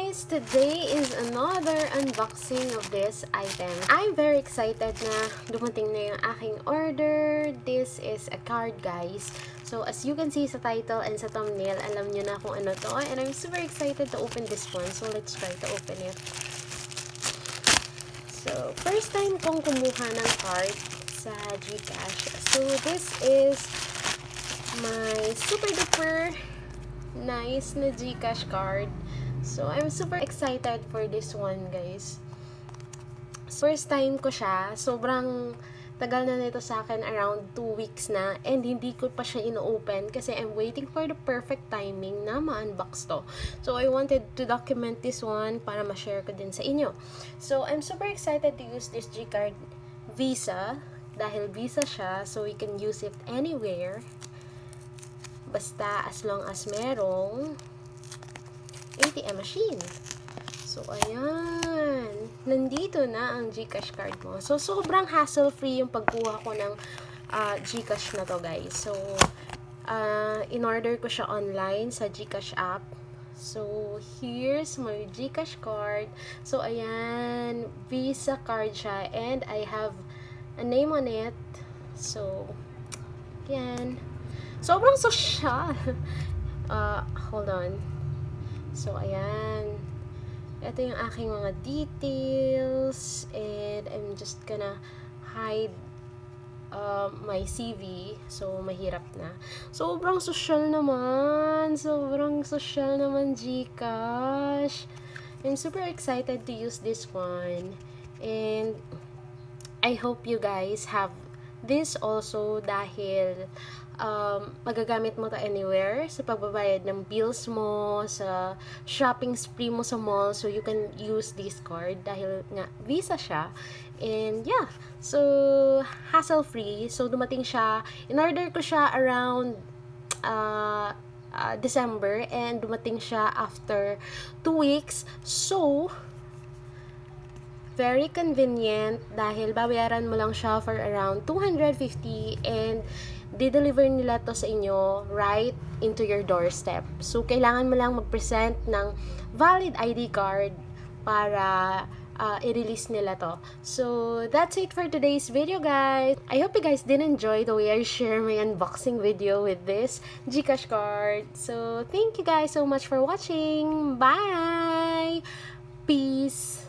guys! Today is another unboxing of this item. I'm very excited na dumating na yung aking order. This is a card, guys. So, as you can see sa title and sa thumbnail, alam nyo na kung ano to. And I'm super excited to open this one. So, let's try to open it. So, first time kong kumuha ng card sa Gcash. So, this is my super duper nice na Gcash card. So, I'm super excited for this one, guys. First time ko siya. Sobrang tagal na nito sa akin, around 2 weeks na. And hindi ko pa siya ino-open kasi I'm waiting for the perfect timing na ma-unbox to. So, I wanted to document this one para ma-share ko din sa inyo. So, I'm super excited to use this Gcard Visa. Dahil Visa siya, so we can use it anywhere. Basta as long as merong ATM machine. So, ayan. Nandito na ang Gcash card mo. So, sobrang hassle-free yung pagkuha ko ng Gcash na to, guys. So, in-order ko siya online sa Gcash app. So, here's my Gcash card. So, ayan. Visa card siya. And I have a name on it. So, ayan. Sobrang social. Hold on. So, ayan. Ito yung aking mga details. And I'm just gonna hide my CV. So, mahirap na. Sobrang social naman. Sobrang social naman, Gcash. I'm super excited to use this one. And I hope you guys have this also dahil magagamit mo to anywhere sa pagbabayad ng bills mo, sa shopping spree mo sa mall. So, you can use this card dahil nga Visa siya. And yeah, so hassle-free. So, dumating siya. In-order ko siya around December and dumating siya after 2 weeks. So, very convenient dahil babayaran mo lang siya for around 250 and di-deliver nila to sa inyo right into your doorstep. So, kailangan mo lang mag-present ng valid ID card para i-release nila to. So, that's it for today's video, guys. I hope you guys did enjoy the way I share my unboxing video with this Gcash card. So, thank you guys so much for watching. Bye! Peace!